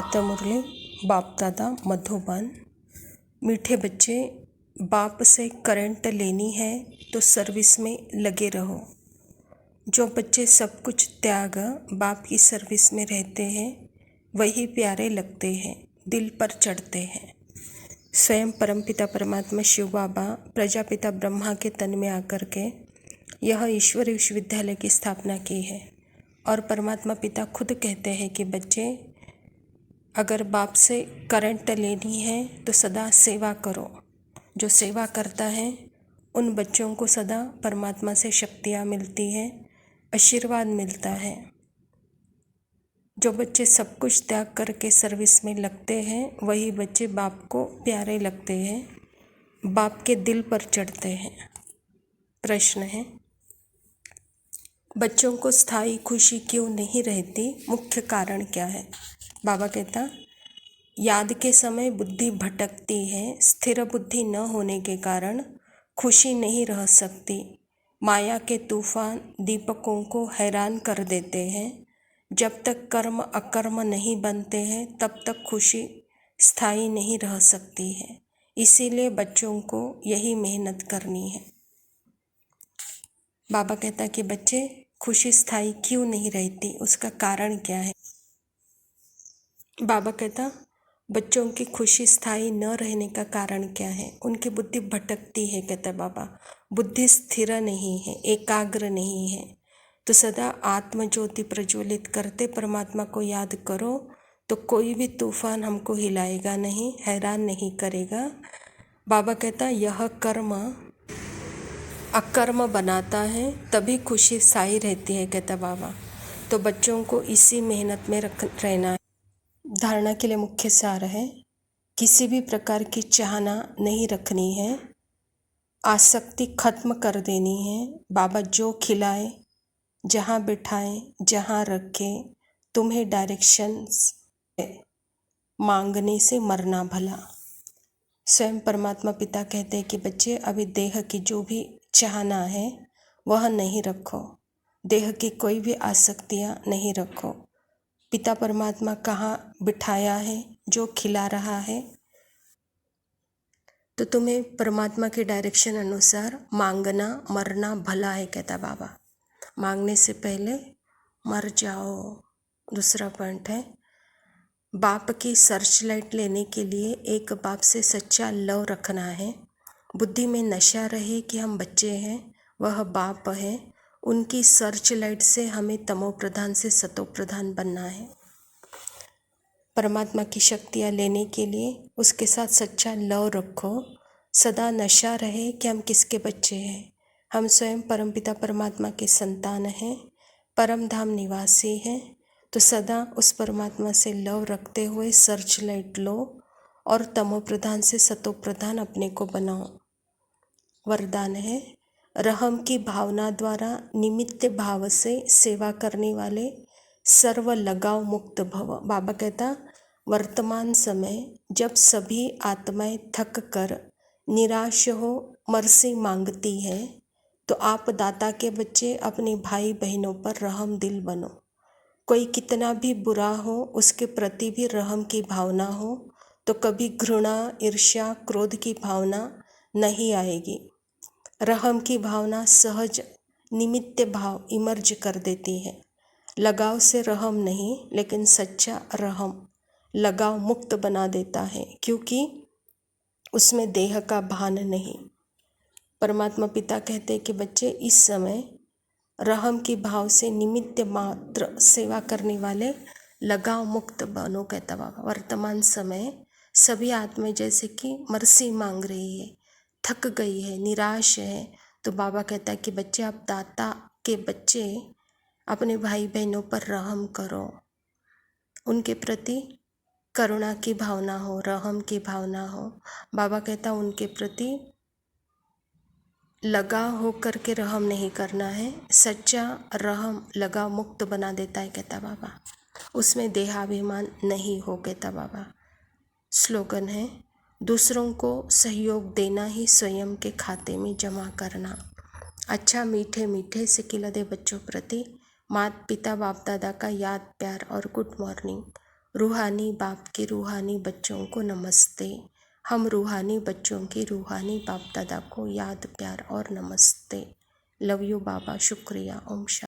सप्तम मुरली बाप दादा मधुबन। मीठे बच्चे, बाप से करंट लेनी है तो सर्विस में लगे रहो। जो बच्चे सब कुछ त्याग बाप की सर्विस में रहते हैं वही प्यारे लगते हैं, दिल पर चढ़ते हैं। स्वयं परमपिता परमात्मा शिव बाबा प्रजापिता ब्रह्मा के तन में आकर के यह ईश्वरीय विश्वविद्यालय की स्थापना की है। और परमात्मा पिता खुद कहते हैं कि बच्चे, अगर बाप से करंट लेनी है तो सदा सेवा करो। जो सेवा करता है उन बच्चों को सदा परमात्मा से शक्तियाँ मिलती है, आशीर्वाद मिलता है। जो बच्चे सब कुछ त्याग करके सर्विस में लगते हैं वही बच्चे बाप को प्यारे लगते हैं, बाप के दिल पर चढ़ते हैं। प्रश्न है, बच्चों को स्थायी खुशी क्यों नहीं रहती, मुख्य कारण क्या है? बाबा कहता, याद के समय बुद्धि भटकती है। स्थिर बुद्धि न होने के कारण खुशी नहीं रह सकती। माया के तूफान दीपकों को हैरान कर देते हैं। जब तक कर्म अकर्म नहीं बनते हैं तब तक खुशी स्थायी नहीं रह सकती है। इसीलिए बच्चों को यही मेहनत करनी है। बाबा कहता कि बच्चे, खुशी स्थायी क्यों नहीं रहती, उसका कारण क्या है? बाबा कहता, बच्चों की खुशी स्थायी न रहने का कारण क्या है? उनकी बुद्धि भटकती है। कहता बाबा, बुद्धि स्थिर नहीं है, एकाग्र नहीं है। तो सदा आत्मज्योति प्रज्वलित करते परमात्मा को याद करो तो कोई भी तूफान हमको हिलाएगा नहीं, हैरान नहीं करेगा। बाबा कहता, यह कर्म अकर्म बनाता है तभी खुशी स्थायी रहती है। कहता बाबा, तो बच्चों को इसी मेहनत में रहना है। धारणा के लिए मुख्य सार है, किसी भी प्रकार की चाहना नहीं रखनी है, आसक्ति खत्म कर देनी है। बाबा जो खिलाए, जहाँ बिठाए, जहाँ रखे, तुम्हें डायरेक्शंस मांगने से मरना भला। स्वयं परमात्मा पिता कहते हैं कि बच्चे, अभी देह की जो भी चाहना है वह नहीं रखो, देह की कोई भी आसक्तियाँ नहीं रखो। पिता परमात्मा कहाँ बिठाया है, जो खिला रहा है, तो तुम्हें परमात्मा के डायरेक्शन अनुसार मांगना मरना भला है। कहता बाबा, मांगने से पहले मर जाओ। दूसरा पॉइंट है, बाप की सर्च लाइट लेने के लिए एक बाप से सच्चा लव रखना है। बुद्धि में नशा रहे कि हम बच्चे हैं, वह बाप है। उनकी सर्च लाइट से हमें तमो प्रधान से सतो प्रधान बनना है। परमात्मा की शक्तियाँ लेने के लिए उसके साथ सच्चा लव रखो। सदा नशा रहे कि हम किसके बच्चे हैं। हम स्वयं परमपिता परमात्मा के संतान हैं, परम धाम निवासी हैं। तो सदा उस परमात्मा से लव रखते हुए सर्च लाइट लो और तमो प्रधान से सतो प्रधान अपने को बनाओ। वरदान है, रहम की भावना द्वारा निमित्त भाव से सेवा करने वाले सर्व लगाव मुक्त भव। बाबा कहता, वर्तमान समय जब सभी आत्माएं थक कर निराश हो मर्सी मांगती है, तो आप दाता के बच्चे अपने भाई बहनों पर रहम दिल बनो। कोई कितना भी बुरा हो, उसके प्रति भी रहम की भावना हो तो कभी घृणा, ईर्ष्या, क्रोध की भावना नहीं आएगी। रहम की भावना सहज निमित्त भाव इमर्ज कर देती है। लगाव से रहम नहीं, लेकिन सच्चा रहम लगाव मुक्त बना देता है, क्योंकि उसमें देह का भान नहीं। परमात्मा पिता कहते हैं कि बच्चे, इस समय रहम की भाव से निमित्त मात्र सेवा करने वाले लगाव मुक्त बनो। कहता बाबा, वर्तमान समय सभी आत्माएं जैसे कि मर्सी मांग रही है, थक गई है, निराश है। तो बाबा कहता है कि बच्चे, आप दाता के बच्चे अपने भाई बहनों पर रहम करो, उनके प्रति करुणा की भावना हो, रहम की भावना हो। बाबा कहता उनके प्रति लगाव होकर के रहम नहीं करना है। सच्चा रहम लगाव मुक्त बना देता है। कहता बाबा, उसमें देहाभिमान नहीं हो। कहता बाबा, स्लोगन है, दूसरों को सहयोग देना ही स्वयं के खाते में जमा करना। अच्छा मीठे मीठे से खिला दे बच्चों प्रति माता पिता बाप दादा का याद प्यार और गुड मॉर्निंग। रूहानी बाप के रूहानी बच्चों को नमस्ते। हम रूहानी बच्चों के रूहानी बाप दादा को याद प्यार और नमस्ते। लव यू बाबा, शुक्रिया। ओम शांति।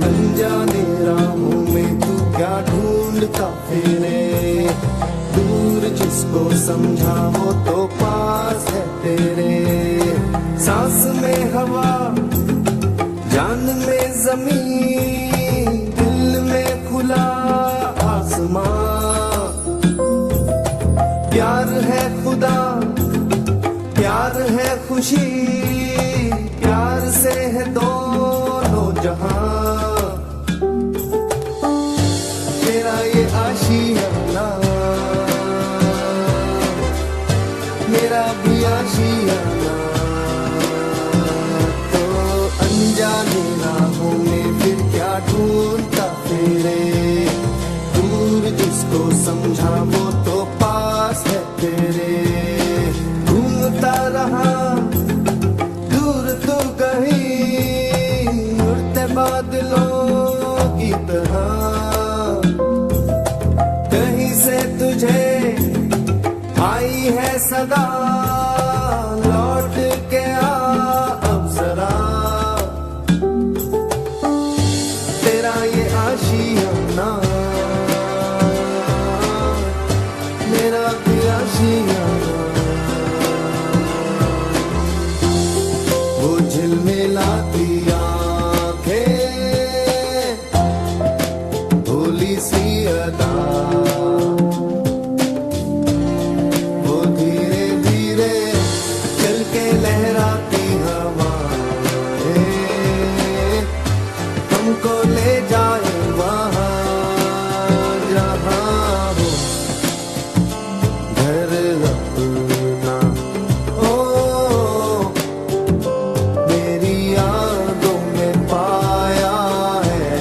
अनजाने राहों में तू क्या ढूंढता फिरे, दूर जिसको समझा वो तो पास है तेरे। सांस में हवा, जान में जमीन, दिल में खुला आसमां। प्यार है खुदा, प्यार है खुशी, प्यार से है दोनों जहां। तेरा ये आशियाना, मेरा भी आशियाना। तो अनजाने राहों में फिर क्या ढूंढता फिरे, दूर जिसको समझा वो तो पास है तेरे। घूमता रहा दूर तू कहीं, उड़ते बादलों की तरह। कहीं से तुझे आई है सदा, लौट के आ अब जरा। तेरा ये आशियाना, मेरा भी आशियाना। वो झिलमिलाती आंखें, भोली सी अदा, वो धीरे धीरे चल के लहराती हवाएं, हमको ले जाए वहाँ जहाँ हो घर अपना। ओ मेरी यादों में पाया है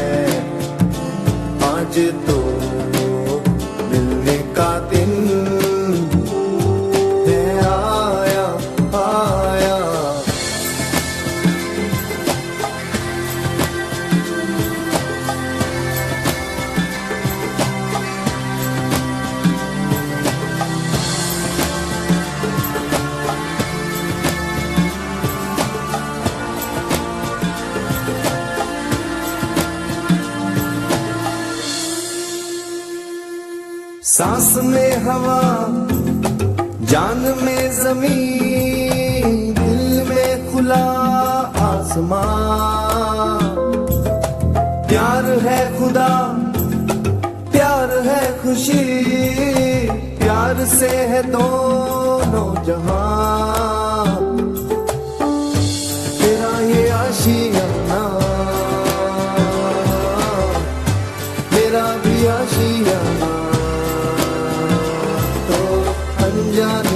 आज तो मिलने का दिन है आया आया। सांस में हवा, जान में जमीन, दिल में खुला आसमां। प्यार है खुदा, प्यार है खुशी, प्यार से है दोनों जहां। तेरा ये आशियाना, मेरा भी आशियाना। तो अनजाने